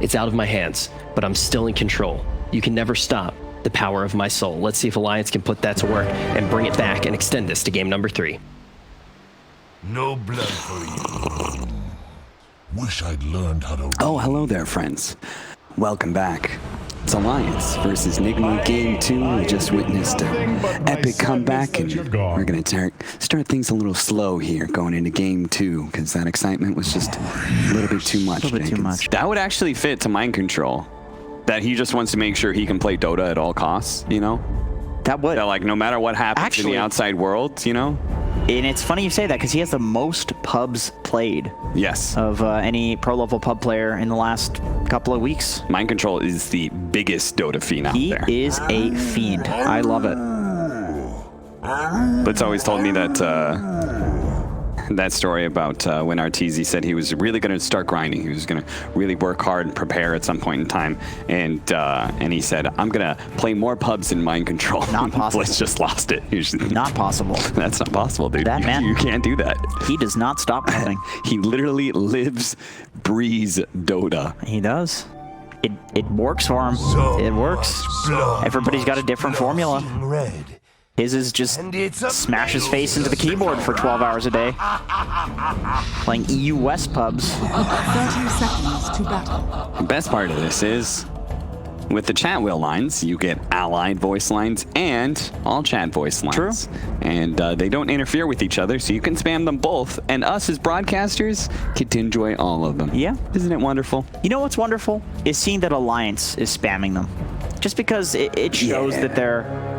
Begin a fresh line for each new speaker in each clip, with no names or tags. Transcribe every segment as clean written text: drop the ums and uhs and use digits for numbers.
It's out of my hands, but I'm still in control. You can never stop the power of my soul. Let's see if Alliance can put that to work and bring it back and extend this to game number 3.
No blood for you. Wish I'd learned how to read.
Oh, hello there, friends. Welcome back. It's Alliance versus Nigma Game 2. We just witnessed an epic comeback, and we're going to start things a little slow here going into Game 2, because that excitement was just a little bit too much.
That would actually fit to mind control. That he just wants to make sure he can play Dota at all costs, you know?
That would.
That, like, no matter what happens in the outside world, you know?
And it's funny you say that, because he has the most pubs played.
Yes.
Of any pro-level pub player in the last couple of weeks.
Mind control is the biggest Dota fiend out there.
He is a fiend. I love it.
Blitz always told me that that story about when Arteezy said he was really going to start grinding. He was going to really work hard and prepare at some point in time. And he said, I'm going to play more pubs in mind control.
Not possible.
Blitz just lost it.
Not possible.
That's not possible, dude.
That man,
you can't do that.
He does not stop playing.
He literally lives, breathes Dota.
He does. It works for him. It works. Everybody's got a different formula. His is just smash his face into the keyboard for 12 hours a day. Playing EU West pubs.
30 seconds to battle.
The best part of this is, with the chat wheel lines, you get allied voice lines and all chat voice lines.
True.
And they don't interfere with each other, so you can spam them both. And us as broadcasters get to enjoy all of them.
Yeah.
Isn't it wonderful?
You know what's wonderful? Is seeing that Alliance is spamming them. Just because it shows that they're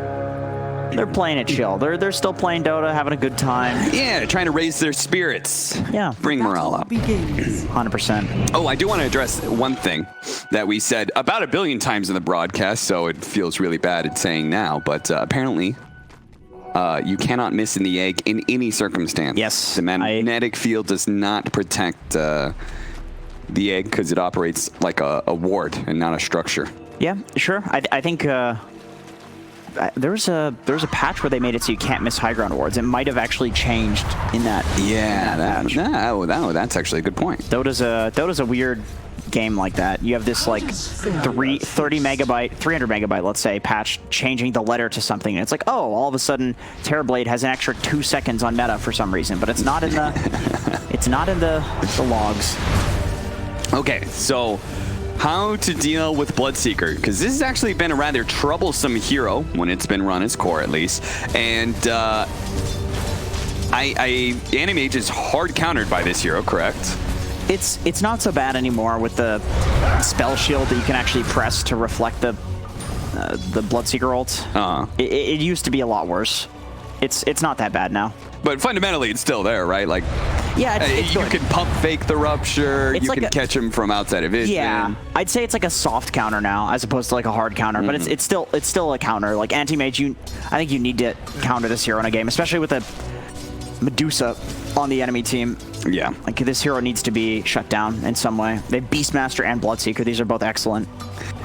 playing it chill. They're still playing Dota, having a good time.
Yeah, trying to raise their spirits.
Yeah.
Bring morale up.
100%.
Oh, I do want to address one thing that we said about 1 billion times in the broadcast, so it feels really bad at saying now, but apparently you cannot miss in the egg in any circumstance.
Yes.
The magnetic field does not protect the egg because it operates like a ward and not a structure.
Yeah, sure. I think there's a patch where they made it so you can't miss high ground awards. It might have actually changed in that.
Yeah, that's actually a good point.
Dota's a weird game like that. You have this like 300 megabyte, let's say, patch changing the letter to something. And it's like, oh, all of a sudden Terrorblade has an extra 2 seconds on meta for some reason, but it's not in the logs.
Okay, so how to deal with Bloodseeker, because this has actually been a rather troublesome hero when it's been run as core, at least. And Animage is hard countered by this hero, correct?
It's not so bad anymore with the spell shield that you can actually press to reflect the Bloodseeker ult. It used to be a lot worse. It's not that bad now.
But fundamentally, it's still there, right? Like,
yeah,
you can pump fake the rupture. You can catch him from outside of vision.
Yeah, I'd say it's like a soft counter now, as opposed to like a hard counter. But it's still a counter. Like anti-mage, I think you need to counter this hero in a game, especially with a Medusa on the enemy team.
Yeah,
like this hero needs to be shut down in some way. They have Beastmaster and Bloodseeker. These are both excellent.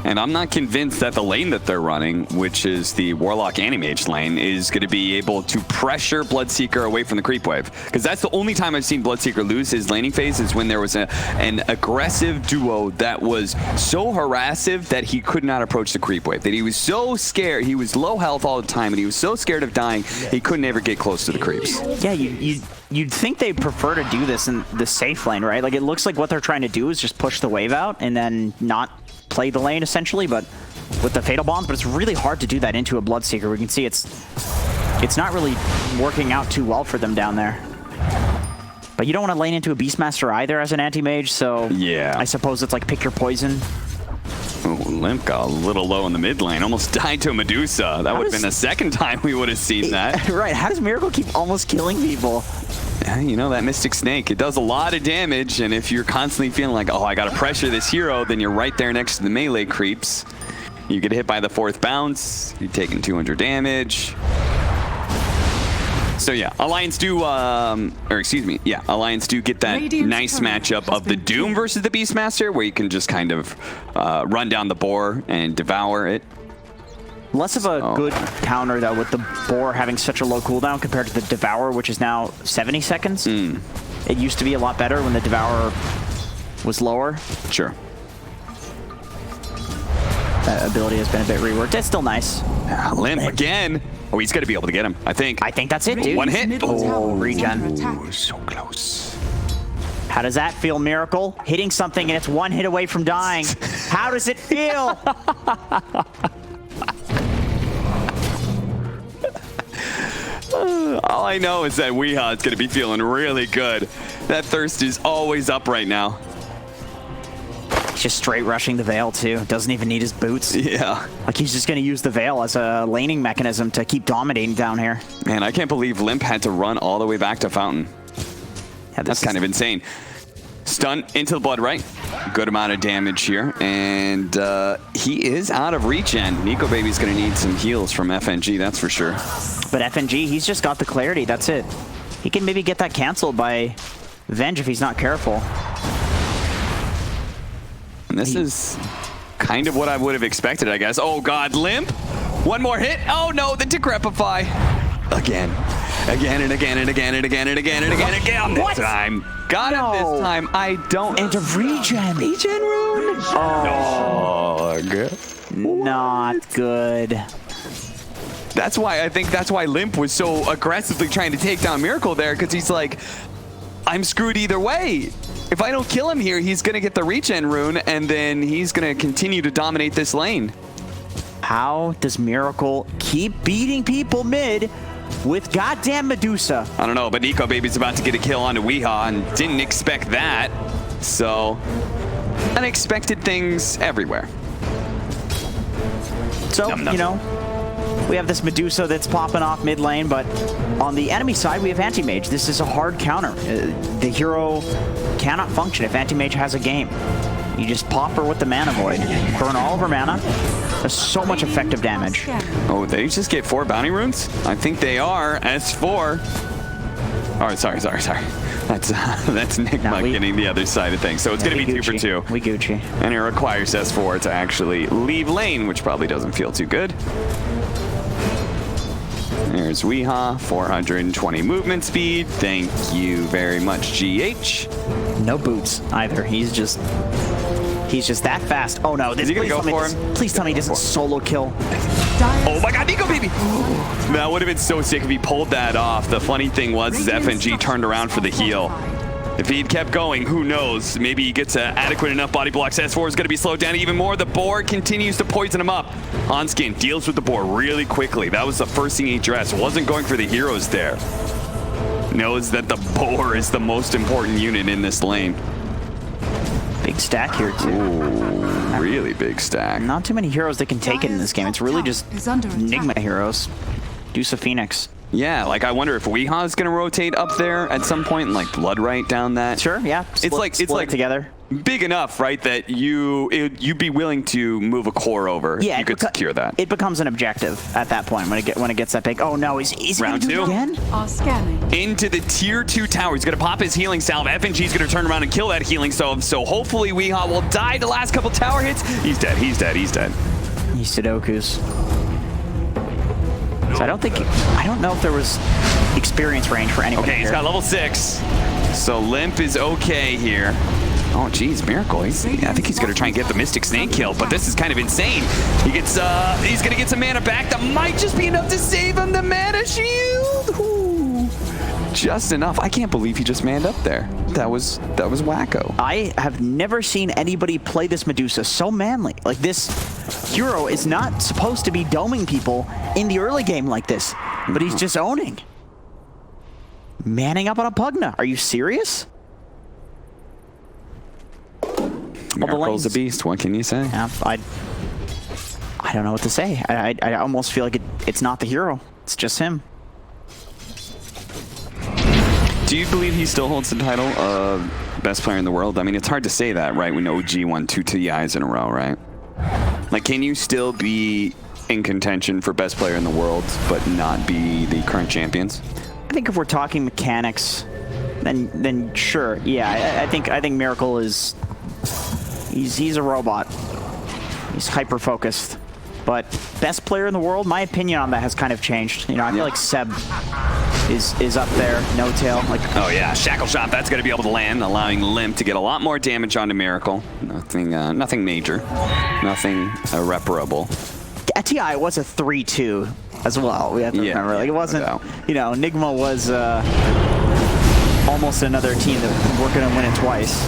And I'm not convinced that the lane that they're running, which is the Warlock Animage lane, is going to be able to pressure Bloodseeker away from the creep wave. Because that's the only time I've seen Bloodseeker lose his laning phase is when there was an aggressive duo that was so harassive that he could not approach the creep wave. That he was so scared, he was low health all the time, and he was so scared of dying, he couldn't ever get close to the creeps.
Yeah, you'd think they prefer to do this in the safe lane, right? Like it looks like what they're trying to do is just push the wave out and then not play the lane essentially, but with the fatal bombs. But it's really hard to do that into a Bloodseeker. We can see it's not really working out too well for them down there. But you don't want to lane into a Beastmaster either as an anti-mage, so
yeah,
I suppose it's like pick your poison.
Oh, Limp got a little low in the mid lane, almost died to a Medusa. That would have been the second time we would have seen that.
Right, how does Miracle keep almost killing people?
Yeah, you know, that Mystic Snake, it does a lot of damage, and if you're constantly feeling like, oh, I gotta pressure this hero, then you're right there next to the melee creeps. You get hit by the 4th bounce, you're taking 200 damage. So yeah, Alliance do, Alliance do get that nice matchup of the Doom versus the Beastmaster, where you can just kind of run down the boar and devour it.
Less of a good counter, though, with the Boar having such a low cooldown compared to the Devour, which is now 70 seconds. It used to be a lot better when the Devour was lower.
Sure.
That ability has been a bit reworked. It's still nice.
Limp again. Oh, he's going to be able to get him, I think.
I think that's it, dude.
One hit.
Middle tower
Oh,
is
regen.
under attack.
Oh, so close.
How does that feel, Miracle? Hitting something and it's one hit away from dying. How does it feel?
All I know is that Weeha's going to be feeling really good. That thirst is always up right now.
He's just straight rushing the Veil, too. Doesn't even need his boots.
Yeah.
Like, he's just going to use the Veil as a laning mechanism to keep dominating down here.
Man, I can't believe Limp had to run all the way back to Fountain.
Yeah,
That's kind of insane. Stun into the blood right. Good amount of damage here. And he is out of regen. Nico Baby's going to need some heals from FNG, that's for sure.
But FNG, he's just got the clarity. That's it. He can maybe get that canceled by Venge if he's not careful.
And this is kind of what I would have expected, I guess. Oh, God, Limp. One more hit. Oh, no, the Decrepify. Again. Again and again and again and again and again and again and again.
What?
This time. Got him this time. I don't.
And a regen.
Regen rune. Oh, good.
Not good.
That's why I think that's why Limp was so aggressively trying to take down Miracle there, because he's like, I'm screwed either way. If I don't kill him here, he's going to get the regen rune, and then he's going to continue to dominate this lane.
How does Miracle keep beating people mid with goddamn Medusa?
I don't know, but Nico Baby's about to get a kill onto Weeha and didn't expect that. So, unexpected things everywhere.
So, you know, we have this Medusa that's popping off mid lane, but on the enemy side, we have Anti-Mage. This is a hard counter. The hero cannot function if Anti-Mage has a game. You just pop her with the Mana Void, burn all of her mana. That's so much effective damage.
Oh, they just get 4 bounty runes? I think they are. S4. Oh, sorry. That's Nigma getting the other side of things. So it's going to be 2 for 2.
We Gucci.
And it requires S4 to actually leave lane, which probably doesn't feel too good. There's Weeha, 420 movement speed. Thank you very much, GH.
No boots either. He's just that fast. Oh no!
Is he gonna go for him?
Please tell me he doesn't solo kill.
Oh my God, Nico Baby! That would have been so sick if he pulled that off. The funny thing was, is FNG turned around for the heal. If he'd kept going, who knows? Maybe he gets adequate enough body blocks. S4 is going to be slowed down even more. The boar continues to poison him up. Onskin deals with the boar really quickly. That was the first thing he addressed. Wasn't going for the heroes there. Knows that the boar is the most important unit in this lane.
Big stack here too.
Ooh, really big stack.
Not too many heroes that can take it in this game. It's really just Nigma heroes. Deuce of Phoenix.
Yeah, like I wonder if Weeha is going to rotate up there at some point and like Bloodright down that.
Sure, yeah.
It's like
together.
Big enough, right, that you'd be willing to move a core over.
Yeah,
you could secure that.
It becomes an objective at that point when it gets that big. Oh no, he's
Round
gonna do
2.
it again?
Are scanning.
Into the tier 2 tower. He's going to pop his healing salve. FNG's going to turn around and kill that healing salve. So hopefully Weeha will die the last couple tower hits. He's dead. He's dead. He's dead.
He's Sudokus. So I don't know if there was experience range for anyone.
Okay, he's got level 6. So Limp is okay here. Oh, geez, Miracle. I think he's going to try and get the Mystic Snake kill, but this is kind of insane. He's going to get some mana back. That might just be enough to save him. The mana shield. Ooh. Just enough. I can't believe he just manned up there. That was wacko.
I have never seen anybody play this Medusa so manly. Like, this hero is not supposed to be doming people in the early game like this, but he's just owning. Manning up on a Pugna. Are you serious?
Miracle's a beast. What can you say?
Yeah, I don't know what to say. I almost feel like it's not the hero. It's just him.
Do you believe he still holds the title of best player in the world? I mean, it's hard to say that, right? We know OG won 2 TIs in a row, right? Like, can you still be in contention for best player in the world, but not be the current champions?
I think if we're talking mechanics, then sure. Yeah, I think Miracle is he's a robot. He's hyper focused. But best player in the world, my opinion on that has kind of changed. You know, I feel like Seb is up there, no tail. Like,
oh yeah, shackle shot. That's going to be able to land, allowing Limp to get a lot more damage onto Miracle. Nothing major, nothing irreparable.
At TI, it was a 3-2 as well. We have to remember, like it wasn't.
No doubt.
You know, Nigma was almost another team that we're going to win it twice.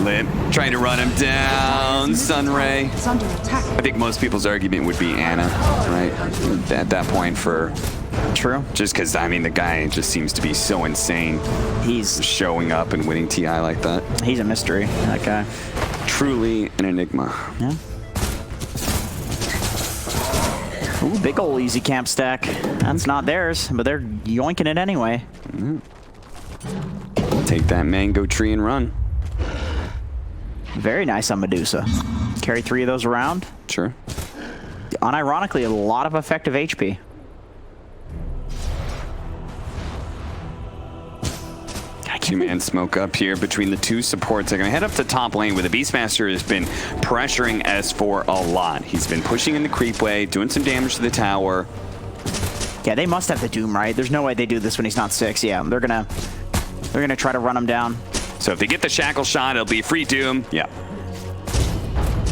Limp trying to run him down. Sunray.
It's under attack.
I think most people's argument would be Anna, right? At that point for.
True.
Just because, I mean, the guy just seems to be so insane.
He's
showing up and winning TI like that.
He's a mystery, that guy.
Truly an enigma.
Yeah. Ooh, big ol' easy camp stack. That's not theirs, but they're yoinking it anyway.
Take that mango tree and run.
Very nice on Medusa. Carry 3 of those around.
Sure.
Unironically, a lot of effective HP.
Two-man smoke up here between the two supports. They're going to head up to top lane where the Beastmaster has been pressuring S4 a lot. He's been pushing in the creep wave, doing some damage to the tower.
Yeah, they must have the Doom, right? There's no way they do this when he's not 6. Yeah, they're gonna try to run him down.
So if they get the shackle shot, it'll be free Doom. Yeah.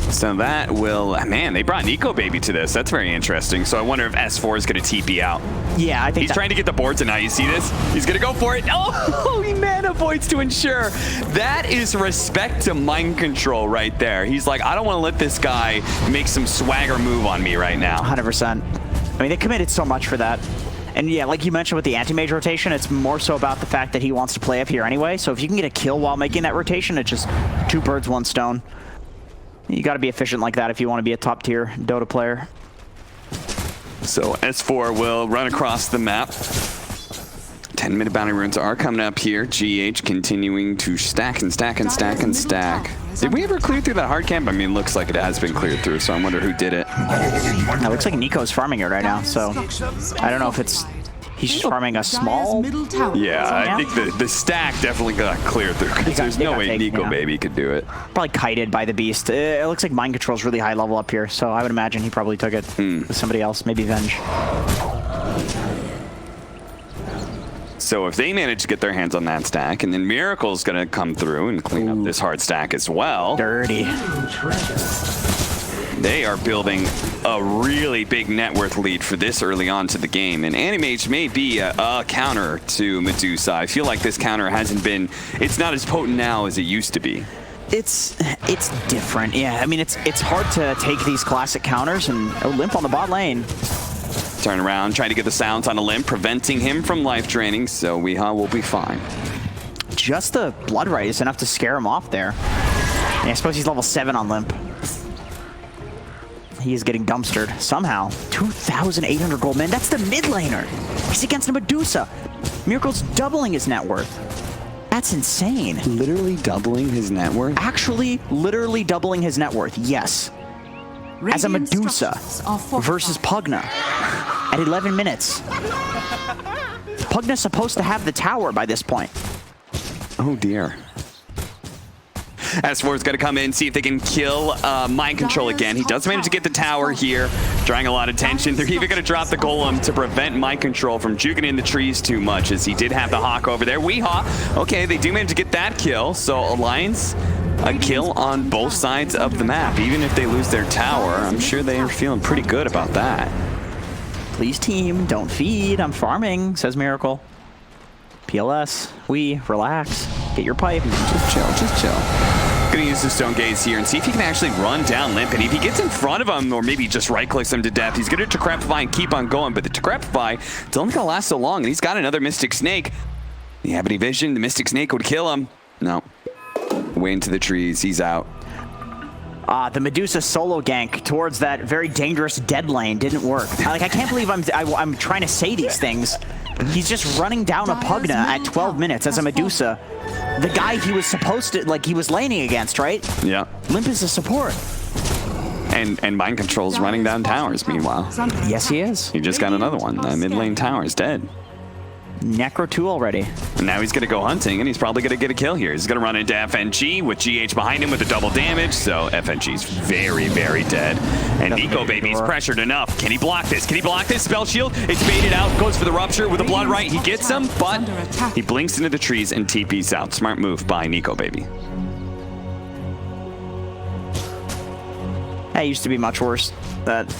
So that will, man, they brought Nico Baby to this. That's very interesting. So I wonder if S4 is going to TP out.
Yeah, I think
he's trying to get the board tonight. You see this? He's going to go for it. Oh, he mana voids to ensure. That is respect to mind control right there. He's like, I don't want to let this guy make some swagger move on me right now.
100%. I mean, they committed so much for that. And yeah, like you mentioned with the anti-mage rotation, it's more so about the fact that he wants to play up here anyway. So if you can get a kill while making that rotation, it's just 2 birds, 1 stone. You got to be efficient like that if you want to be a top tier Dota player.
So S4 will run across the map. 10-minute bounty runes are coming up here. GH continuing to stack and stack and stack and stack. Did we ever clear through that hard camp? I mean, it looks like it has been cleared through, so I wonder who did it.
It looks like Nico's farming it right now, so I don't know if it's... He's just farming a small...
Yeah, I think the stack definitely got cleared through, because there's no way Nico Baby could do it.
Probably kited by the beast. It looks like mind control's really high level up here, so I would imagine he probably took it with somebody else, maybe Venge.
So if they manage to get their hands on that stack, and then Miracle's going to come through and clean up this hard stack as well.
Dirty.
They are building a really big net worth lead for this early on to the game. And Animage may be a counter to Medusa. I feel like this counter hasn't been, it's not as potent now as it used to be.
It's different, yeah. I mean, it's hard to take these classic counters and Limp on the bot lane.
Turn around, trying to get the sounds on a Limp, preventing him from life draining, so Weehaw will be fine.
Just the Blood Right is enough to scare him off there. Yeah, I suppose he's level 7 on Limp. He is getting dumpstered somehow. 2,800 gold, man. That's the mid laner. He's against a Medusa. Miracle's doubling his net worth. That's insane.
Literally doubling his net worth?
Actually, literally doubling his net worth, yes. As a Medusa versus Pugna at 11 minutes. Pugna's supposed to have the tower by this point.
Oh dear.
S4's got to come in, see if they can kill Mind Control again. He does manage to get the tower here, drawing a lot of tension. They're even going to drop the Golem to prevent Mind Control from juking in the trees too much, as he did have the Hawk over there. Weehaw, okay, they do manage to get that kill. So Alliance, a kill on both sides of the map. Even if they lose their tower, I'm sure they are feeling pretty good about that.
Please team, don't feed, I'm farming, says Miracle. PLS, relax, get your pipe.
Just chill, just chill.
Gonna use the Stone Gaze here and see if he can actually run down Limp. And if he gets in front of him, or maybe just right-clicks him to death, he's gonna Decrepify and keep on going. But the Decrepify, it's only gonna last so long, and he's got another Mystic Snake. You have any vision? The Mystic Snake would kill him. No. Way into the trees, he's out.
The Medusa solo gank towards that very dangerous dead lane didn't work. I can't believe I'm trying to say these things. He's just running down a Pugna at 12 minutes as a Medusa. The guy he was supposed to, he was laning against, right?
Yeah.
Limp is a support.
And Mind Control's running down towers, meanwhile.
Yes, he is.
He just got another one. Mid lane tower is dead.
Necro 2 already.
And now he's going to go hunting, and he's probably going to get a kill here. He's going to run into FNG with GH behind him with the double damage, so FNG's very, very dead. And Nico Baby's pressured enough. Can he block this? Can he block this? Spell shield, it's baited out, goes for the rupture with the blood right. He gets him, but he blinks into the trees and TP's out. Smart move by Nico Baby.
That used to be much worse, that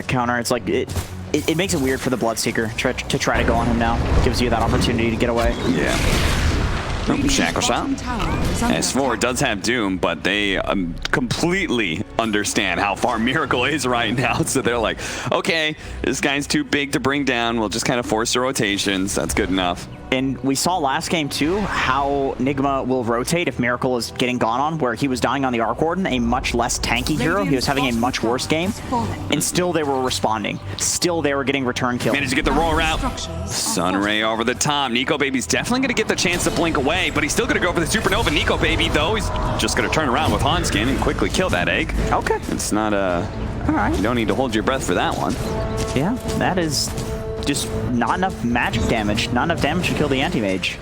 counter. It's like, it makes it weird for the Bloodseeker to try to go on him now. Gives you that opportunity to get away.
Yeah. Shackle shot. S4 does have Doom, but they completely understand how far Miracle is right now. So they're like, okay, this guy's too big to bring down. We'll just kind of force the rotations. That's good enough.
And we saw last game, too, how Nigma will rotate if Miracle is getting gone on, where he was dying on the Arc Warden, a much less tanky hero. He was having a much worse game, and still they were responding. Still they were getting return kills.
Managed to get the roll out. Sunray over the top. Nico Baby's definitely going to get the chance to blink away, but he's still going to go for the Supernova. Nico Baby, though, he's just going to turn around with Hanskin and quickly kill that egg.
Okay.
It's not a...
All right.
You don't need to hold your breath for that one.
Yeah, that is... just not enough magic damage, not enough damage to kill the anti-mage.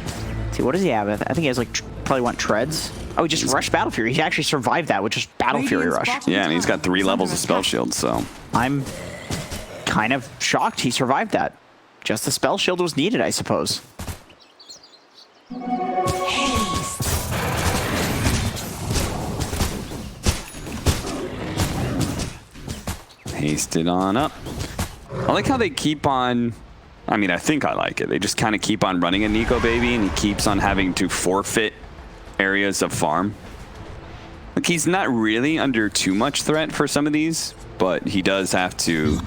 See, what does he have? I think he has like probably want treads. Oh, he just rushed Battle Fury. He actually survived that with just Battle Fury rush.
Yeah, and he's got 3 levels of spell shield, so
I'm kind of shocked he survived that. Just the spell shield was needed, I suppose.
Hasted on up. I like how they keep on, I mean, I think I like it. They just kind of keep on running a Nico Baby, and he keeps on having to forfeit areas of farm. Like, he's not really under too much threat for some of these, but he does have to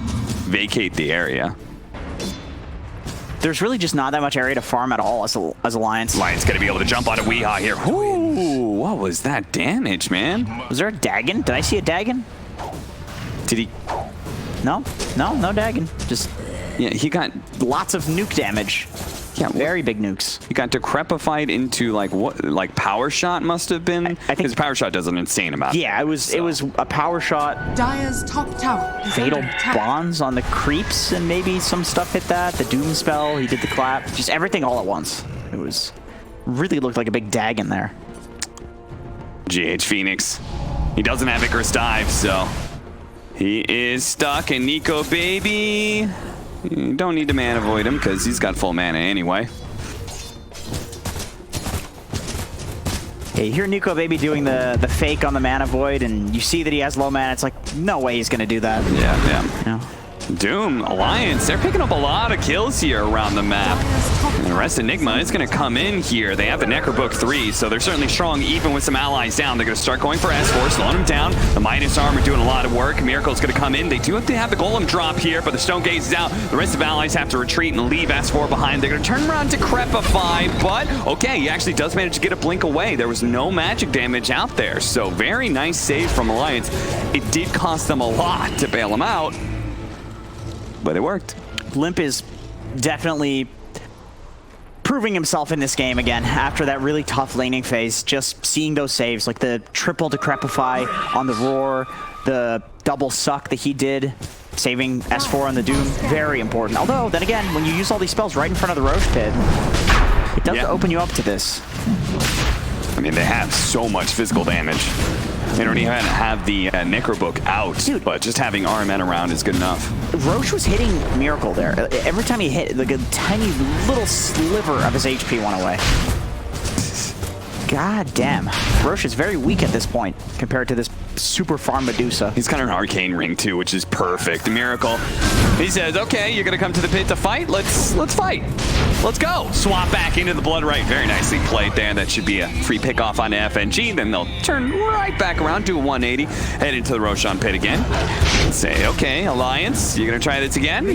vacate the area.
There's really just not that much area to farm at all as Alliance.
Alliance going to be able to jump on a Weehaw here. Ooh, what was that damage, man?
Was there a Dagon? Did I see a Dagon?
Did he?
No, no Dagon. Just
yeah, he got
lots of nuke damage. Yeah, very big nukes.
He got decrepified into like what? Like power shot must have been. I think his power shot does an insane amount.
Yeah, it was a power shot.
Dire's top tower is
fatal
under attack.
bonds on the creeps, and maybe some stuff hit that. The doom spell. He did the clap. Just everything all at once. It was really looked like a big Dagon there.
GH Phoenix. He doesn't have Icarus dive, so he is stuck. And Nico Baby, you don't need to mana void him because he's got full mana anyway.
Yeah, you hear Nico Baby doing the fake on the mana void, and you see that he has low mana. It's like, no way he's gonna do that.
Yeah.
You know?
Doom, Alliance, they're picking up a lot of kills here around the map. And the rest of Nigma is going to come in here. They have the Necrobook 3, so they're certainly strong even with some allies down. They're going to start going for S4, slowing them down. The Midas Armor doing a lot of work. Miracle's going to come in. They do have to have the Golem drop here, but the Stone Gaze is out. The rest of allies have to retreat and leave S4 behind. They're going to turn around to Decrepify, but okay, he actually does manage to get a blink away. There was no magic damage out there, so very nice save from Alliance. It did cost them a lot to bail him out, but it worked.
Limp is definitely proving himself in this game again after that really tough laning phase. Just seeing those saves, like the triple Decrepify on the Roar, the double suck that he did, saving S4 on the Doom, very important. Although, then again, when you use all these spells right in front of the Roche Pit, it does open you up to this.
I mean, they have so much physical damage. They don't even have the Necrobook out, dude, but just having RMN around is good enough.
Roche was hitting Miracle there. Every time he hit, like a tiny little sliver of his HP went away. God damn. Roche is very weak at this point compared to this super farm Medusa.
He's got an arcane ring too, which is perfect. Miracle. He says, okay, you're gonna come to the pit to fight? Let's fight. Let's go. Swap back into the blood right. Very nicely played there. That should be a free pick off on FNG. Then they'll turn right back around, do a 180, head into the Roshan pit again. And say, okay, Alliance, you're gonna try this again?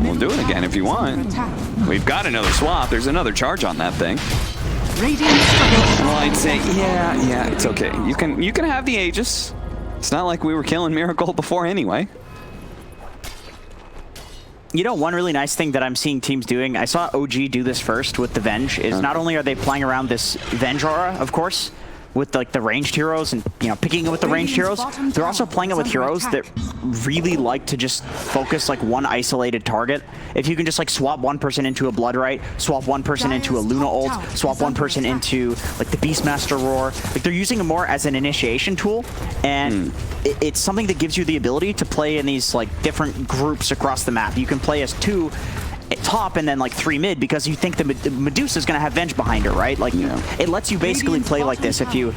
We'll do it again if you want. We've got another swap. There's another charge on that thing. Alliance say, yeah, it's okay. You can have the Aegis. It's not like we were killing Miracle before anyway.
You know, one really nice thing that I'm seeing teams doing, I saw OG do this first with the Venge, is not only are they playing around this Venge aura, of course, with like the ranged heroes and picking it with the ranged heroes. They're also playing it with heroes that really like to just focus like one isolated target. If you can just like swap one person into a Bloodright, swap one person into a Luna ult, swap one person into like the Beastmaster Roar. Like they're using it more as an initiation tool, and it's something that gives you the ability to play in these like different groups across the map. You can play as 2 top and then like 3 mid because you think the Medusa is going to have Venge behind her, right? Like it lets you basically play like this if you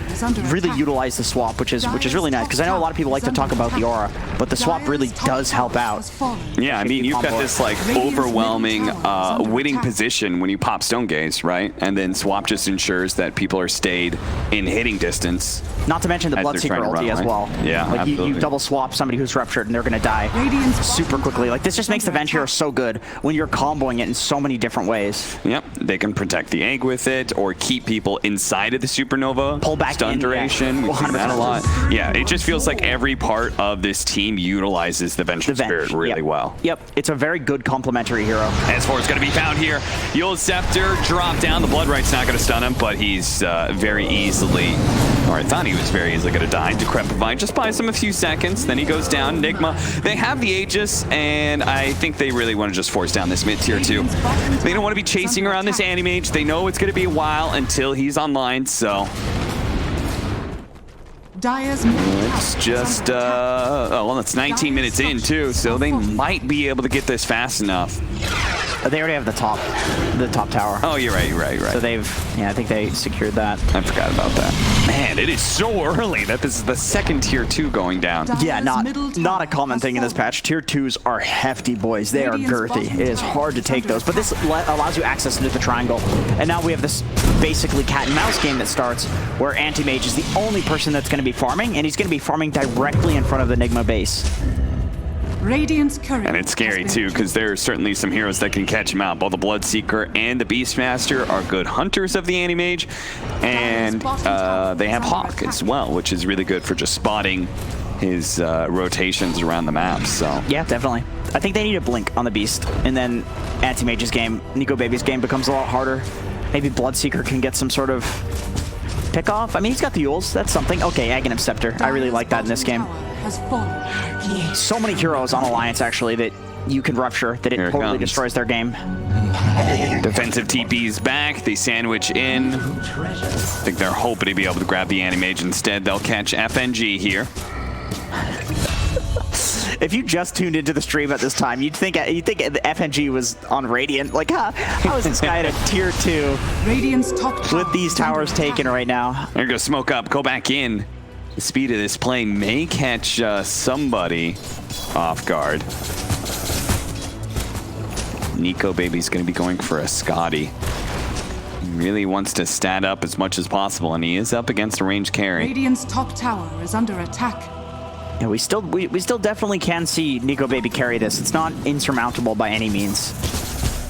really utilize the swap, which is really nice, because I know a lot of people like to talk about the aura, but the swap really does help out.
Yeah, I mean, you've got this like overwhelming winning position when you pop Stone Gaze, right? And then swap just ensures that people are stayed in hitting distance.
Not to mention the Bloodseeker ulti as well.
Yeah,
like
absolutely.
you double swap somebody who's ruptured and they're going to die super quickly. Like this just makes the Venge hero so good when you're comboing it in so many different ways.
Yep, they can protect the egg with it or keep people inside of the supernova.
Pull back
stun duration. We've seen that a lot. Yeah, it just feels like every part of this team utilizes the Vengeful Spirit really well.
Yep, it's a very good complementary hero.
S4 is going to be found here. Yule's Scepter drop down. The Bloodright's not going to stun him, but he's very easily, or I thought he was very easily going to die. Decrepify just buys him a few seconds. Then he goes down. Nigma, they have the Aegis, and I think they really want to just force down this mid tier too. They don't want to be chasing around this Animage. They know it's going to be a while until he's online, so it's just, oh, well, it's 19 minutes in too, so they might be able to get this fast enough.
They already have the top tower.
Oh, you're right.
So they've, I think they secured that.
I forgot about that. Man, it is so early that this is the second tier 2 going down.
Yeah, not a common thing in this patch. Tier 2s are hefty, boys. They are girthy. It is hard to take those, but this allows you access into the triangle. And now we have this basically cat and mouse game that starts where Anti-Mage is the only person that's going to be farming, and he's going to be farming directly in front of the Nigma base.
And it's scary too, because there are certainly some heroes that can catch him out. Both the Bloodseeker and the Beastmaster are good hunters of the Anti-Mage, and they have Hawk as well, which is really good for just spotting his rotations around the map. So
yeah, definitely. I think they need a blink on the Beast, and then Anti-Mage's game, Nico Baby's game becomes a lot harder. Maybe Bloodseeker can get some sort of pick off. I mean, he's got the Yules. That's something. Okay, Aghanim Scepter. I really like that in this game. So many heroes on Alliance, actually, that you can rupture, that it totally destroys their game.
Defensive TP's back. They sandwich in. I think they're hoping to be able to grab the Anti-Mage. Instead, they'll catch FNG here.
If you just tuned into the stream at this time, you'd think the FNG was on Radiant. Like, how is this guy at a tier 2
Radiant's top
with these towers taken right now?
They're going to smoke up, go back in. The speed of this play may catch somebody off guard. Nico Baby's going to be going for a Scotty. He really wants to stat up as much as possible, and he is up against a range carry.
Radiant's top tower is under attack.
Yeah, we still definitely can see Nico Baby carry this. It's not insurmountable by any means.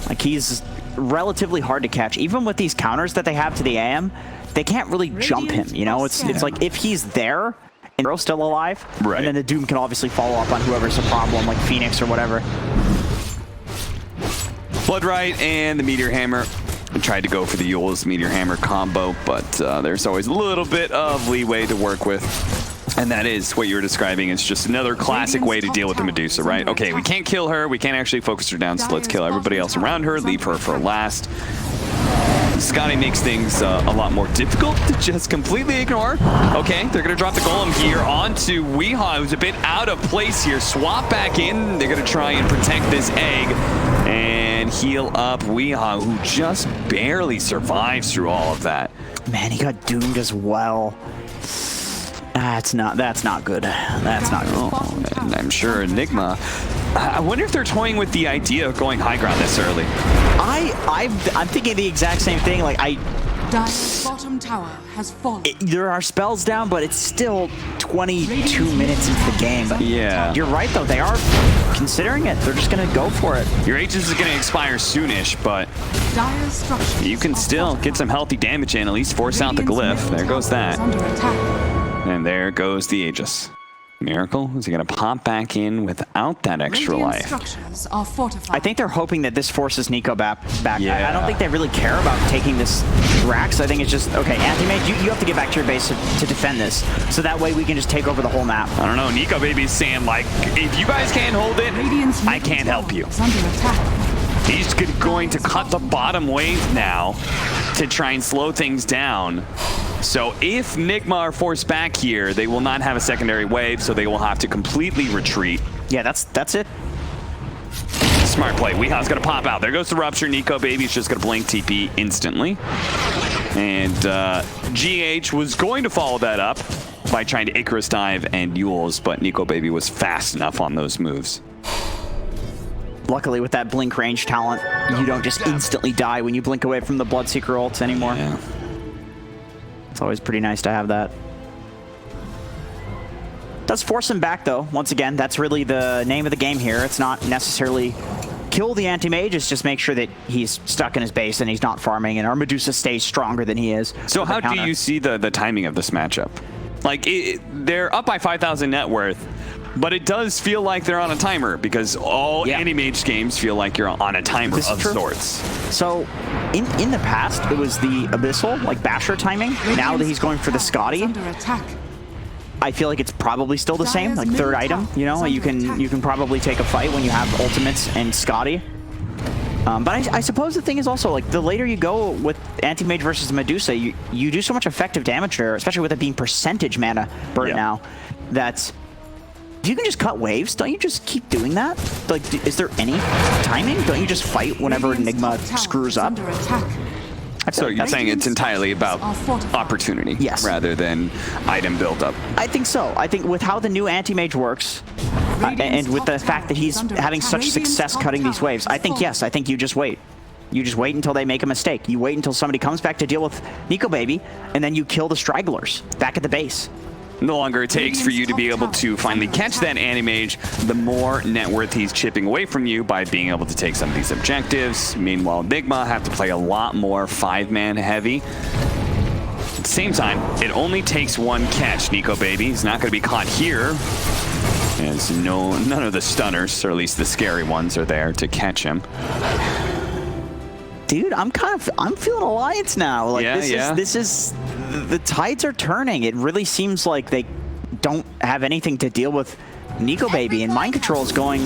Like, he's relatively hard to catch. Even with these counters that they have to the AM, they can't really jump him, you know? It's like if he's there and Bro's still alive,
right,
and then the Doom can obviously follow up on whoever's a problem, like Phoenix or whatever.
Bloodright and the Meteor Hammer. I tried to go for the Yule's Meteor Hammer combo, but there's always a little bit of leeway to work with. And that is what you were describing. It's just another classic way to deal with the Medusa, right? Okay, we can't kill her. We can't actually focus her down, so let's kill everybody else around her, leave her for last. Scotty makes things a lot more difficult to just completely ignore. Okay, they're going to drop the Golem here onto Weehaw, who's a bit out of place here. Swap back in. They're going to try and protect this egg and heal up Weehaw, who just barely survives through all of that.
Man, he got doomed as well. That's not good. That's not good.
Oh, and I'm sure Nigma. I wonder if they're toying with the idea of going high ground this early.
I'm thinking the exact same thing. Like
Dire's bottom tower has fallen.
There are spells down, but it's still 22 minutes into the game. But
yeah,
you're right though. They are considering it. They're just gonna go for it.
Your Aegis is gonna expire soonish, but you can still get some healthy damage in. At least force out the glyph. There goes that. And there goes the Aegis. Miracle, is he going to pop back in without that extra
Radiant
life?
structures are fortified.
I think they're hoping that this forces Nico back.
Yeah.
I don't think they really care about taking this Rax. I think it's just, okay, Anti-Mage, you have to get back to your base to defend this. So that way we can just take over the whole map.
I don't know, Nico Baby's saying, like, if you guys can't hold it,
Radiant's
I can't help you.
is under attack.
He's going to cut the bottom wave now to try and slow things down. So if Nigma are forced back here, they will not have a secondary wave, so they will have to completely retreat.
Yeah, that's it.
Smart play. Weeha's going to pop out. There goes the Rupture. Nico Baby's just going to blink TP instantly. And GH was going to follow that up by trying to Icarus dive and Yules, but Nico Baby was fast enough on those moves.
Luckily, with that blink range talent, you don't just instantly die when you blink away from the Bloodseeker ults anymore.
Yeah.
It's always pretty nice to have that. Does force him back, though. Once again, that's really the name of the game here. It's not necessarily kill the anti-mage, it's just make sure that he's stuck in his base and he's not farming, and our Medusa stays stronger than he is.
So how do you see the timing of this matchup? Like, they're up by 5,000 net worth, but it does feel like they're on a timer, because all anti-mage games feel like you're on a timer of sorts.
So, in the past, it was the Abyssal, like Basher timing. Now that he's going for the Scotty,
Under attack.
I feel like it's probably still the same, like third item. You know, you can probably take a fight when you have ultimates and Scotty. But I suppose the thing is also, like, the later you go with Anti-Mage versus Medusa, you do so much effective damage there, especially with it being percentage mana burn now, that if you can just cut waves, don't you just keep doing that? Like, is there any timing? Don't you just fight whenever Nigma screws up?
Under attack.
So you're saying it's entirely about opportunity rather than item buildup?
I think so. I think with how the new Anti-Mage works, and with the fact that he's having such success cutting these waves, I think, yes, I think you just wait. You just wait until they make a mistake. You wait until somebody comes back to deal with Nico Baby, and then you kill the stragglers back at the base.
The longer it takes for you to be able to finally catch that anti-mage, the more net worth he's chipping away from you by being able to take some of these objectives. Meanwhile, Nigma have to play a lot more 5-man heavy. At the same time, it only takes one catch. Nico Baby, he's not going to be caught here, as none of the stunners, or at least the scary ones, are there to catch him.
Dude, I'm feeling Alliance now. Like, this is the tides are turning. It really seems like they don't have anything to deal with Nico Baby, and Mind Control is going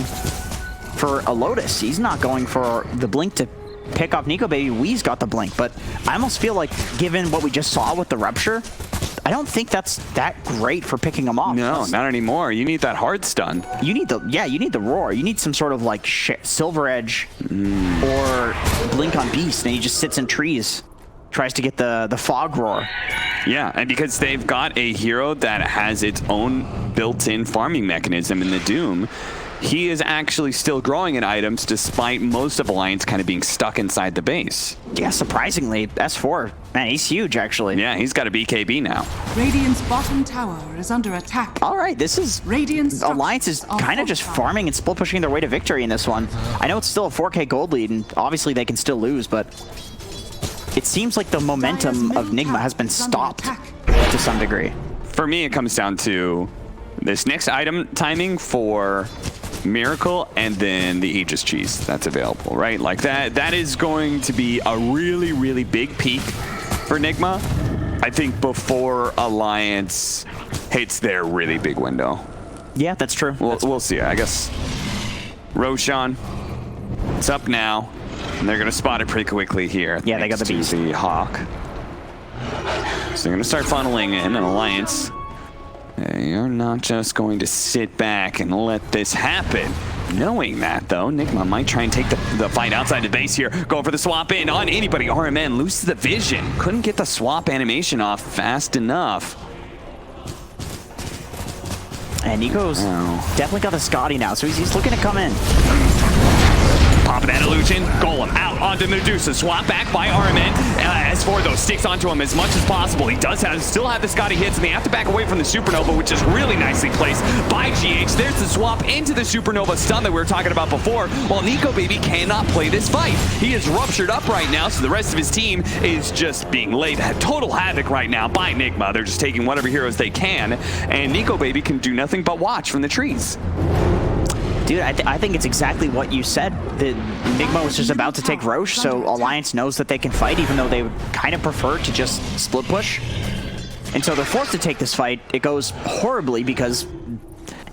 for a Lotus. He's not going for the blink to pick off Nico Baby. Wee's got the blink, but I almost feel like, given what we just saw with the Rupture, I don't think that's that great for picking him off.
No, not anymore. You need that hard stun.
You need the roar. You need some sort of like Silver Edge or Blink on Beast, and he just sits in trees, tries to get the fog roar.
Yeah, and because they've got a hero that has its own built-in farming mechanism in the Doom, he is actually still growing in items despite most of Alliance kind of being stuck inside the base.
Yeah, surprisingly, S4, man, he's huge, actually.
Yeah, he's got a BKB now.
Radiant's bottom tower is under attack.
All right, this is...
Radiant's
Alliance is kind of just farming and split pushing their way to victory in this one. I know it's still a 4K gold lead, and obviously they can still lose, but it seems like the momentum of Nigma has been stopped to some degree.
For me, it comes down to this next item timing for Miracle, and then the Aegis cheese that's available, right? Like that is going to be a really, really big peak for Nigma, I think, before Alliance hits their really big window.
Yeah, that's true.
We'll see. I guess Roshan, it's up now, and they're going to spot it pretty quickly here.
Yeah, they got the beast.
The Hawk. So they're going to start funneling in an Alliance. You're not just going to sit back and let this happen. Knowing that, though, Nigma might try and take the fight outside the base here. Going for the swap in on anybody. RMN loses the vision. Couldn't get the swap animation off fast enough.
And Nico's definitely got the Scotty now, so he's looking to come in.
Popping that illusion. Golem out onto Medusa. Swap back by RMN. S4 though sticks onto him as much as possible. He does still have the Scotty hits, and they have to back away from the Supernova, which is really nicely placed by GH. There's the swap into the Supernova stun that we were talking about before, while Nico Baby cannot play this fight. He is ruptured up right now, so the rest of his team is just being laid total havoc right now by Nigma. They're just taking whatever heroes they can, and Nico Baby can do nothing but watch from the trees.
Dude, I think it's exactly what you said. The Nigma was just about to take Roche, so Alliance knows that they can fight, even though they would kind of prefer to just split push. And so they're forced to take this fight. It goes horribly because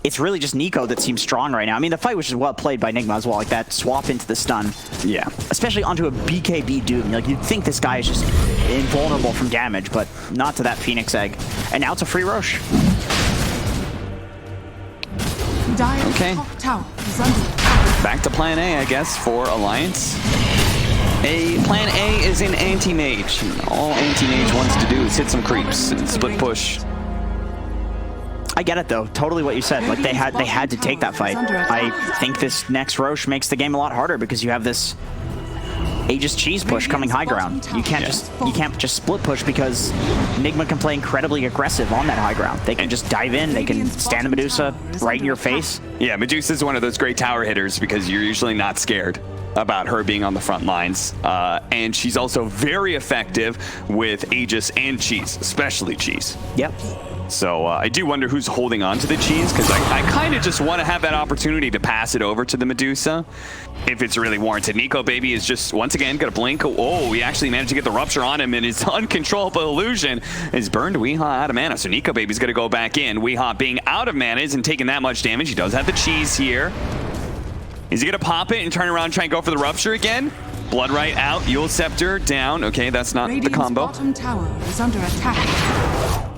it's really just Nico that seems strong right now. I mean, the fight was just well played by Nigma as well, like that swap into the stun.
Yeah.
Especially onto a BKB Doom. Like, you'd think this guy is just invulnerable from damage, but not to that Phoenix Egg. And now it's a free Roche.
Dire's
Okay.
top tower is under attack.
Back to plan A, I guess, for Alliance. Plan A is an anti-mage. All anti-mage wants to do is hit some creeps and split push.
I get it though, totally what you said. Like they had to take that fight. I think this next Roche makes the game a lot harder because you have this Aegis cheese push coming high ground. You can't just split push because Nigma can play incredibly aggressive on that high ground. They can just dive in, they can stand the Medusa right in your face.
Yeah, Medusa is one of those great tower hitters because you're usually not scared about her being on the front lines. And she's also very effective with Aegis and cheese, especially cheese.
Yep.
So I do wonder who's holding on to the cheese, because I kind of just want to have that opportunity to pass it over to the Medusa if it's really warranted. Nico Baby is just, once again, going to blink. Oh, he actually managed to get the rupture on him, and his uncontrollable illusion is burned Weehaw out of mana. So Nico Baby's going to go back in. Weehaw being out of mana isn't taking that much damage. He does have the cheese here. Is he going to pop it and turn around and try and go for the rupture again? Bloodright out, Yule Scepter down. Okay, that's not the combo.
Bottom tower is under attack.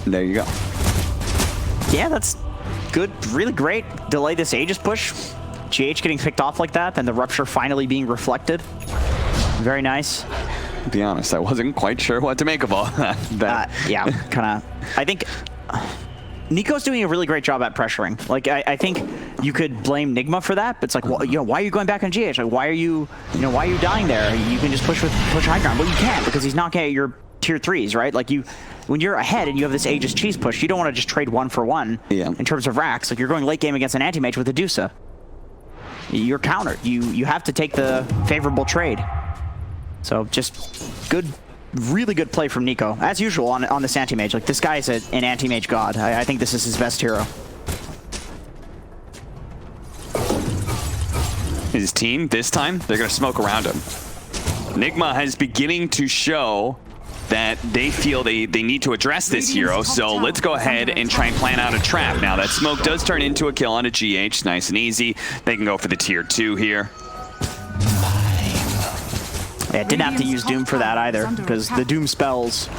There you go.
Yeah, that's good. Really great. Delay this Aegis push. GH getting picked off like that, then the rupture finally being reflected. Very nice.
To be honest, I wasn't quite sure what to make of all that.
Yeah, kind of. I think Nico's doing a really great job at pressuring. Like, I think you could blame Nigma for that, but it's like, well, why are you going back on GH? Like, why are you dying there? You can just push high ground. Well, you can't because he's not getting your tier 3s, right? Like, when you're ahead and you have this Aegis cheese push, you don't want to just trade 1-for-1 in terms of racks. Like, you're going late game against an anti-mage with a Medusa. You're countered. You have to take the favorable trade. So just good, really good play from Nico, as usual on this anti-mage. Like, this guy is an anti-mage god. I think this is his best hero.
His team, this time, they're going to smoke around him. Nigma is beginning to show that they feel they need to address this hero, so let's go ahead and try and plan out a trap. Now, that smoke does turn into a kill on a GH, nice and easy. They can go for the tier 2 here.
Yeah, didn't have to use Doom for that either, because the Doom spells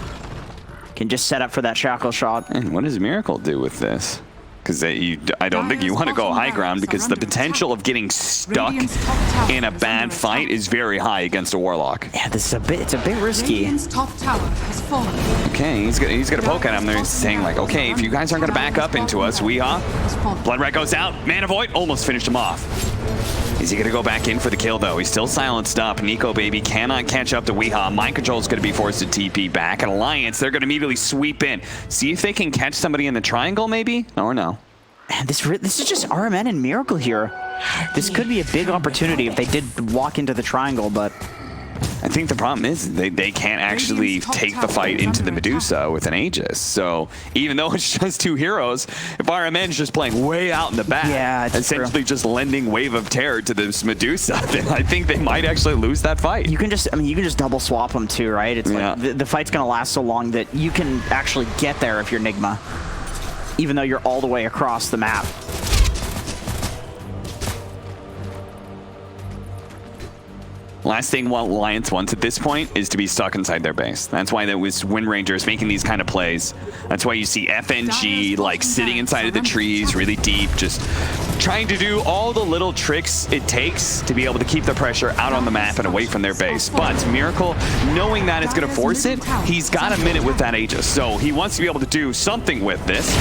can just set up for that shackle shot.
And what does Miracle do with this? Because I don't think you want to go high ground, because the potential of getting stuck in a bad fight is very high against a Warlock.
Yeah, it's a bit risky.
Top tower has fallen.
Okay, he's gonna poke at him. They're saying like, okay, if you guys aren't gonna back up into us, Weehaw. Bloodright goes out. Mana Void almost finished him off. Is he gonna go back in for the kill though? He's still silenced up. Nico Baby cannot catch up to Weehaw. Mind Control is gonna be forced to TP back. At Alliance, they're gonna immediately sweep in. See if they can catch somebody in the triangle maybe? Or no?
Man, this is just RMN and Miracle here. This could be a big opportunity if they did walk into the triangle, but
I think the problem is they can't actually take the fight into the Medusa with an Aegis. So even though it's just 2 heroes, if RMN's just playing way out in the back,
yeah,
essentially just lending Wave of Terror to this Medusa, then I think they might actually lose that fight.
You can just double swap them too, right? It's like the fight's gonna last so long that you can actually get there if you're Nigma, even though you're all the way across the map.
Last thing Alliance wants at this point is to be stuck inside their base. That's why there was Wind Rangers making these kind of plays. That's why you see FNG like sitting inside of the trees really deep, just trying to do all the little tricks it takes to be able to keep the pressure out on the map and away from their base. But Miracle, knowing that it's going to force it, he's got a minute with that Aegis. So he wants to be able to do something with this.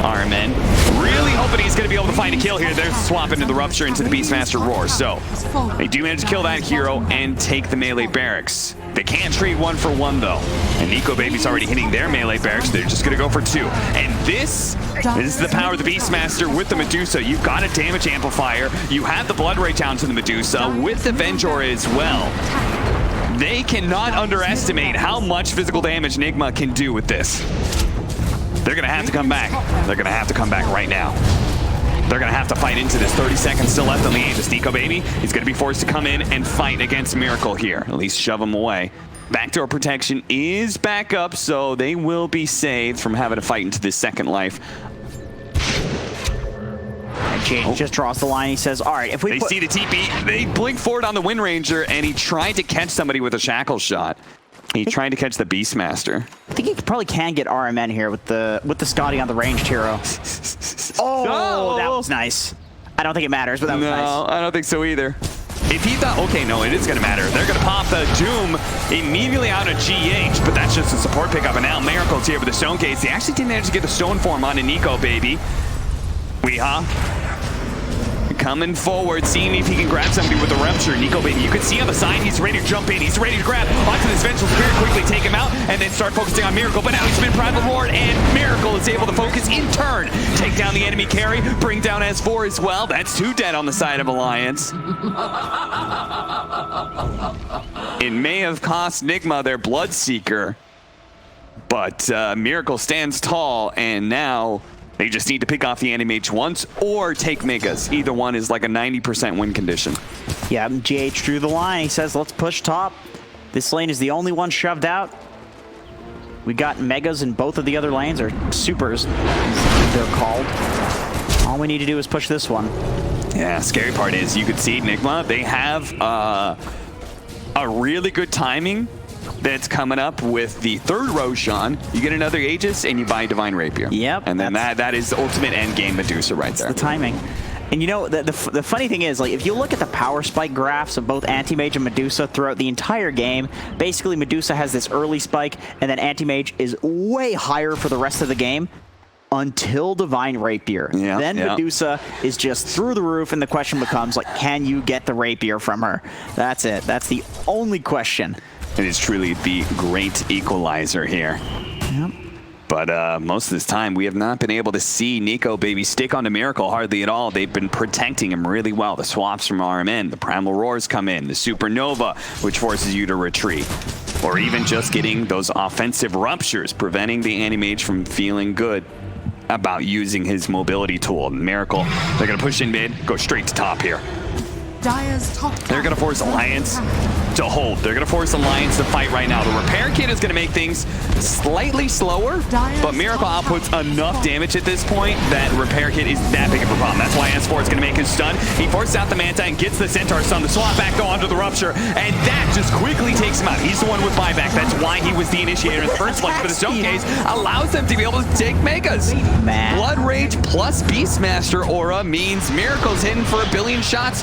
RMN really hoping he's going to be able to find a kill here. They're swapping to the Rupture into the Beastmaster Roar. So they do manage to kill that hero and take the melee barracks. They can't trade 1 for 1 though. And Nico Baby's already hitting their melee barracks. They're just gonna go for 2. And this is the power of the Beastmaster with the Medusa. You've got a damage amplifier. You have the Blood Rage down to the Medusa with the Vengeor as well. They cannot underestimate how much physical damage Nigma can do with this. They're gonna have to come back. They're gonna have to come back right now. They're gonna have to fight into this. 30 seconds still left on the Aegis. Nico Baby is gonna be forced to come in and fight against Miracle here. At least shove him away. Backdoor protection is back up, so they will be saved from having to fight into this second life.
Jade just draws the line. He says, all right, if we
see the TP, they blink forward on the Wind Ranger, and he tried to catch somebody with a shackle shot. He tried to catch the Beastmaster.
I think he probably can get RMN here with the Scotty on the ranged hero. Oh, that was nice. I don't think it matters, but that was nice.
No, I don't think so either. If he thought, okay, no, it is going to matter. They're going to pop the Doom immediately out of GH, but that's just a support pickup. And now Miracle's here with the Stone Case. They actually did manage to get the Stone Form onto Nico Baby. Weeha coming forward, seeing if he can grab somebody with the Rupture. Nico Baby, you can see on the side, he's ready to jump in. He's ready to grab onto this Vengeful Spirit, quickly take him out, and then start focusing on Miracle. But now he's been Primal Roared, and Miracle is able to focus in turn. Take down the enemy carry, bring down S4 as well. That's 2 dead on the side of Alliance. It may have cost Nigma their Bloodseeker, but Miracle stands tall, and now they just need to pick off the Animage once or take Megas. Either one is like a 90% win condition.
Yeah, GH drew the line. He says, let's push top. This lane is the only one shoved out. We got Megas in both of the other lanes, or Supers, they're called. All we need to do is push this one.
Yeah, scary part is you could see Nigma, they have a really good timing that's coming up with the 3rd Roshan. You get another Aegis and you buy Divine Rapier.
Yep.
And then that is the ultimate end game Medusa right there.
The timing. And you know, the funny thing is, like, if you look at the power spike graphs of both Anti-Mage and Medusa throughout the entire game, basically Medusa has this early spike, and then Anti-Mage is way higher for the rest of the game until Divine Rapier.
Yeah,
then Medusa is just through the roof, and the question becomes, like, can you get the Rapier from her? That's it. That's the only question.
It is truly the great equalizer here.
Yep.
But most of this time, we have not been able to see Nico Baby stick onto Miracle hardly at all. They've been protecting him really well. The swaps from RMN, the Primal Roars come in, the Supernova, which forces you to retreat. Or even just getting those offensive Ruptures, preventing the Animage from feeling good about using his mobility tool. Miracle, they're going to push in mid, go straight to top here. They're going to force Alliance to hold. They're going to force Alliance to fight right now. The Repair Kit is going to make things slightly slower, but Miracle outputs enough damage at this point that Repair Kit is that big of a problem. That's why S4 is going to make his stun. He forces out the Manta and gets the Centaur stun. The swap back though onto the Rupture, and that just quickly takes him out. He's the one with buyback. That's why he was the initiator in the first place, but the Stone Case allows them to be able to take Megas. Blood Rage plus Beastmaster aura means Miracle's hitting for 1 billion shots.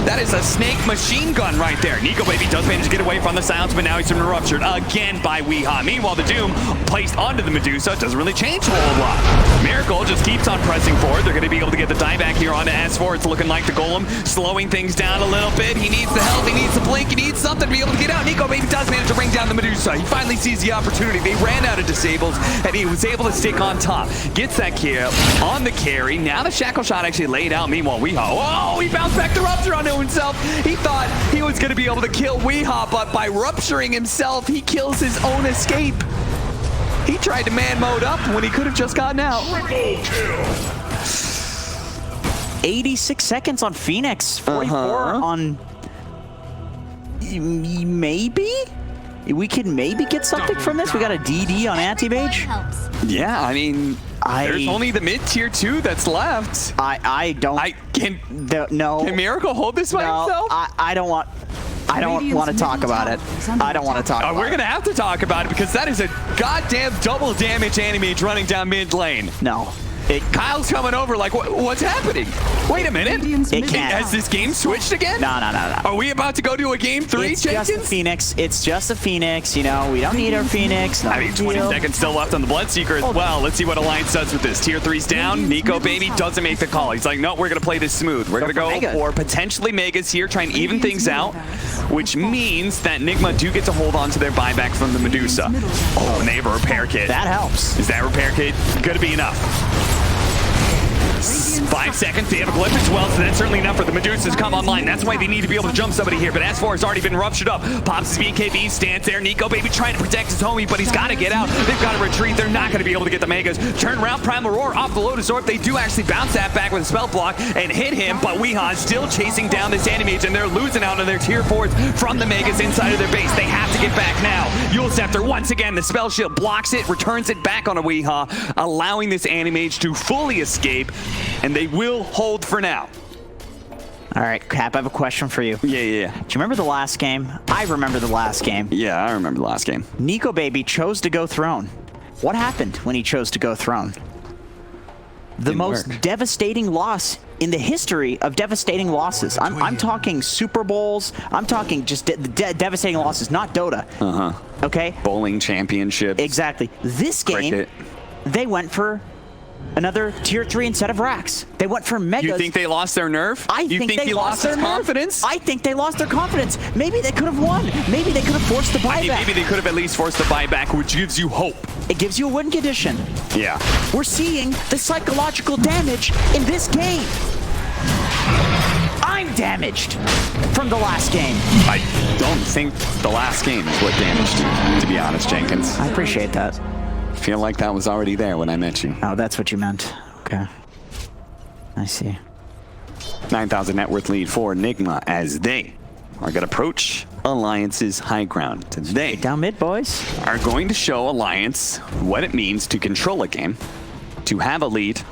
That is a snake machine gun right there. Nico Baby does manage to get away from the silence, but now he's been ruptured again by Weeha. Meanwhile, the Doom placed onto the Medusa doesn't really change a whole lot. Miracle just keeps on pressing forward. They're going to be able to get the dieback here onto S4. It's looking like the Golem slowing things down a little bit. He needs the help. He needs the blink. He needs something to be able to get out. Nico Baby does manage to bring down the Medusa. He finally sees the opportunity. They ran out of disables, and he was able to stick on top. Gets that kill on the carry. Now the Shackle Shot actually laid out. Meanwhile, Weeha, oh, he bounced back the Rupture onto himself. He thought he was going to be able to kill Weeha, but by rupturing himself, he kills his own escape. He tried to man mode up when he could have just gotten out.
86 seconds on Phoenix, 44 on... Maybe? We can maybe get something from this? We got a DD on Anti-Mage?
Yeah, I mean... there's only the mid-tier 2 that's left.
I don't... no.
Can Miracle hold this by himself?
I don't want... I don't want to talk about it. I don't want to talk about it.
We're going to have to talk about it because that is a goddamn double damage Animage running down mid lane.
No.
Kyle's coming over like, what's happening? Wait a minute.
Radiant's
It
middle
can't.
tower
Has this game switched again?
No.
Are we about to go to a game 3,
It's just a
Jenkins?
Phoenix. It's just a Phoenix. You know, we don't need our Phoenix. No
I mean,
big
20
deal.
seconds still left on the Bloodseeker as well. Let's see what Alliance does with this. Tier 3's down. Nico Baby doesn't make the call. He's like, no, we're going to play this smooth. We're going to
for
go
Mega.
for potentially Megas here, try and even things out, which means that Nigma do get to hold on to their buyback from the Medusa. Oh, and they have a repair kit.
That helps.
Is that repair kit going to be enough? 5 seconds, they have a glyph as well, so that's certainly enough for the Medusas to come online. That's why they need to be able to jump somebody here, but S4 has already been ruptured up. Pops his BKB, stands there. Nico Baby trying to protect his homie, but he's got to get out. They've got to retreat. They're not going to be able to get the Megas. Turn around, Primal Roar off the Lotus Orb. They do actually bounce that back with a spell block and hit him, but Weeha's still chasing down this Animage, and they're losing out on their tier 4s from the Megas inside of their base. They have to get back now. Yule Scepter, once again, the spell shield blocks it, returns it back on a Weeha, allowing this Animage to fully escape, and they will hold for now.
All right, Cap, I have a question for you.
Yeah.
Do you remember the last game? I remember the last game.
Yeah, I remember the last game.
Nico Baby chose to go Throne. What happened when he chose to go Throne? The most devastating loss in the history of devastating losses. I'm talking Super Bowls. I'm talking just devastating losses, not Dota. Okay?
Bowling championships.
Exactly. This game,
Cricket.
they went for another tier 3 instead of Rax. They went for Megas.
You think they lost their nerve?
You
think
they
he lost
their
his confidence?
I think they lost their confidence. Maybe they could have won. Maybe they could have forced the buyback.
I mean, maybe they could have at least forced the buyback, which gives you hope.
It gives you a win condition.
Yeah.
We're seeing the psychological damage in this game. I'm damaged from the last game.
I don't think the last game is what damaged you, to be honest, Jenkins.
I appreciate that.
I feel like that was already there when I met you.
Oh, that's what you meant. Okay. I see.
9,000 net worth lead for Nigma as they are going to approach Alliance's high ground. They
Down mid, boys.
are going to show Alliance what it means to control a game, to have a lead,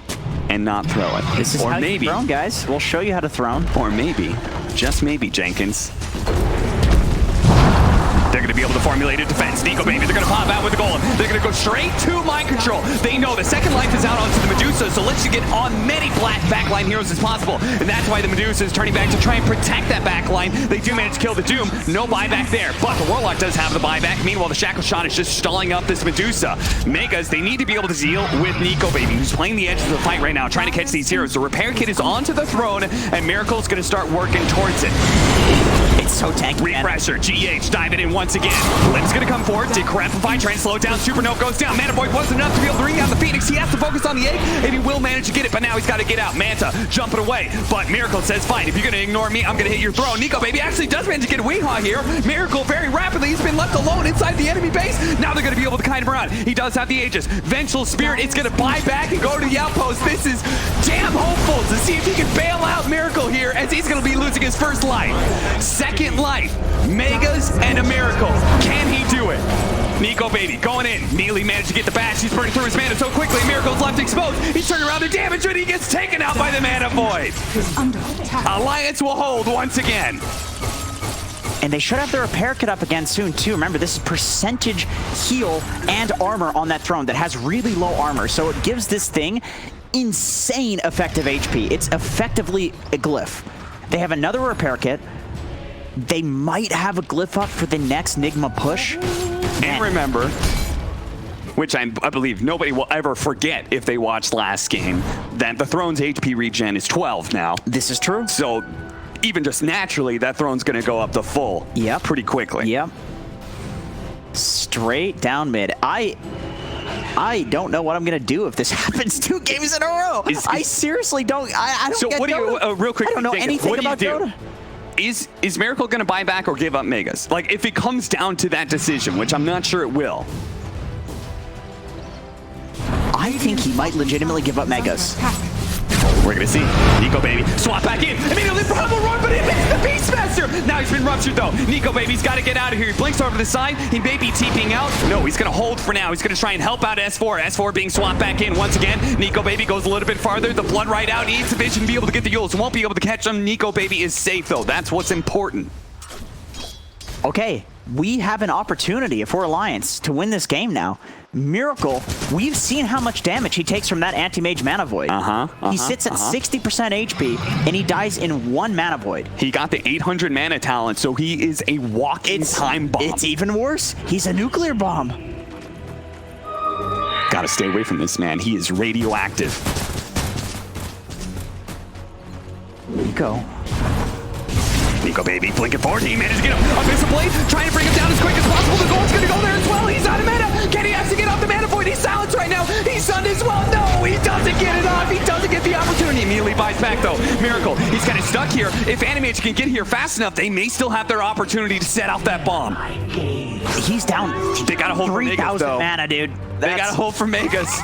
and not throw it.
This is
or
how
maybe,
you throne, guys. We'll show you how to throne.
or maybe, just maybe, Jenkins, they're going to be able to formulate a defense. Nico Baby, they're going to pop out with the golem. They're going to go straight to mind control. They know the second life is out onto the Medusa, so let's get on many black backline heroes as possible. And that's why the Medusa is turning back to try and protect that backline. They do manage to kill the Doom. No buyback there, but the Warlock does have the buyback. Meanwhile, the Shackle Shot is just stalling up this Medusa. Megas, they need to be able to deal with Nico Baby, who's playing the edges of the fight right now, trying to catch these heroes. The repair kit is onto the throne, and Miracle's going to start working towards it.
It's so tanky, man.
Refresher, GH diving in once again. Lim's gonna come forward, decrepify, try and slow it down. Supernova goes down. Mana Boy wasn't enough to be able to bring out the Phoenix. He has to focus on the egg, and he will manage to get it, but now he's got to get out. Manta jumping away, but Miracle says, fine, if you're gonna ignore me, I'm gonna hit your throne. Nico Baby actually does manage to get a Weehaw here. Miracle very rapidly, he's been left alone inside the enemy base. Now they're gonna be able to kite him around. He does have the Aegis. Vengeful Spirit, it's gonna buy back and go to the outpost. This is damn hopeful to see if he can bail out Miracle here, as he's gonna be losing his first life. Second life. Megas and a Miracle. Can he do it? Nico Baby going in. Nearly managed to get the bash. He's burning through his mana so quickly. Miracle's left exposed. He's turning around the damage, and he gets taken out by the Mana Void.
is under attack.
Alliance will hold once again.
And they should have their repair kit up again soon, too. Remember, this is percentage heal and armor on that throne that has really low armor. So it gives this thing insane effective HP. It's effectively a glyph. They have another repair kit. They might have a glyph up for the next Nigma push.
And remember, which I believe nobody will ever forget if they watched last game, that the throne's HP regen is 12 now.
This is true.
So even just naturally, that throne's going to go up to full pretty quickly.
Yep. Straight down mid. I don't know what I'm going to do if this happens 2 games in a row. I seriously don't. I don't
so
get
what do
Dota.
you, real quick,
I don't know
Jenkins,
anything
what
about
do you do?
Dota.
Is Miracle going to buy back or give up Megas? Like, if it comes down to that decision, which I'm not sure it will.
I think he might legitimately give up Megas.
We're going to see. Nico Baby swap back in. Immediately Primal Roar, but he misses the Beastmaster. Now he's been ruptured, though. Nico Baby's got to get out of here. He blinks over to the side. He may be TPing out. No, he's going to hold for now. He's going to try and help out S4. S4 being swapped back in once again. Nico Baby goes a little bit farther. The blood right out. Needs the vision to be able to get the Yules. Won't be able to catch him. Nico Baby is safe, though. That's what's important.
Okay, we have an opportunity for Alliance to win this game now. Miracle, we've seen how much damage he takes from that anti-mage mana void. He sits at 60% HP, and he dies in 1 mana void.
He got the 800 mana talent, so he is a walking time bomb.
It's even worse. He's a nuclear bomb.
Gotta stay away from this man. He is radioactive.
Go.
Nico, baby, blinking forward. He managed to get him. Abyssal Blade, trying to bring him down as quick as possible. The gold's going to go there as well. He's out of mana. Can he actually get off the mana void? He's silenced right now. He's stunned as well. No, he doesn't get it off. He doesn't get the opportunity. Immediately buys back, though. Miracle, he's kind of stuck here. If Animage can get here fast enough, they may still have their opportunity to set off that bomb.
He's down.
They got to hold for Megas,
3,000
though.
mana, dude.
They got to hold for Megas.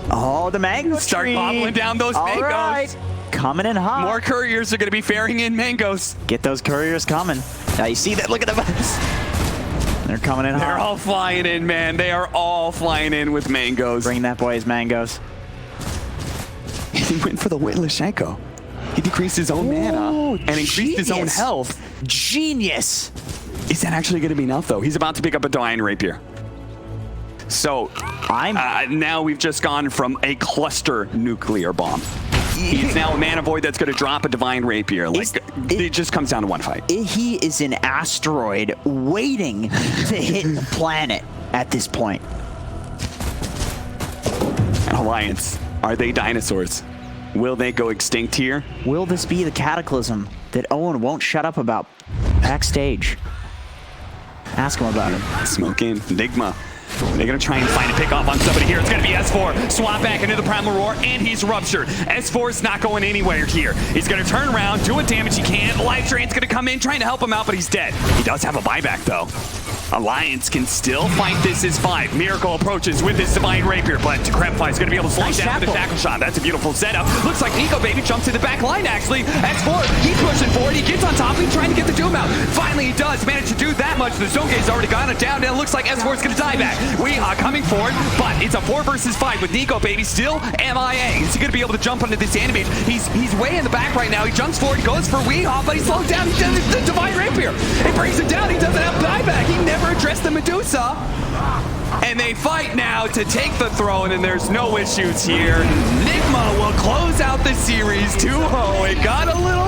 Oh, the mangoes.
Start bobbling down those
All
mangoes.
right. Coming in hot.
More couriers are going to be faring in mangoes.
Get those couriers coming. Now you see that? Look at them. They're coming in hot.
They're all flying in, man. They are all flying in with mangoes.
Bring that boy his mangoes.
He went for the Lashenko.
He decreased his own mana and increased his own health.
Genius.
Is that actually going to be enough, though?
He's about to pick up a Divine Rapier. So now we've just gone from a cluster nuclear bomb. He's now a mana void that's going to drop a Divine Rapier. It just comes down to one fight.
He is an asteroid waiting to hit the planet at this point.
Alliance, are they dinosaurs? Will they go extinct here?
Will this be the cataclysm that Owen won't shut up about backstage? Ask him about it.
Smoke in. Nigma. They're going to try and find a pick off on somebody here. It's going to be S4. Swap back into the Primal Roar, and he's ruptured. S4 is not going anywhere here. He's going to turn around, do what damage he can. Life Drain's going to come in, trying to help him out, but he's dead. He does have a buyback, though. Alliance can still fight this as 5. Miracle approaches with his Divine Rapier, but Decrepify is going to be able to slow him down with a Shackle Shot. That's a beautiful setup. Looks like Nico, baby, jumps to the back line, actually. S4, he's pushing forward. He gets on top. He's trying to get the Doom out. Finally, he does manage to do that much. The Zone Gate's already gone down, and it looks like S4 is going to die back. Weehaw coming forward, but it's a 4 versus 5 with Nico, baby, still MIA. Is he going to be able to jump onto this Animage? He's way in the back right now. He jumps forward, goes for Weehaw, but he's slowed down. He does the Divine Rapier. It brings him down. He doesn't have buyback. He never addressed the Medusa. And they fight now to take the throne, and there's no issues here. Nigma will close out the series 2-0. It got a little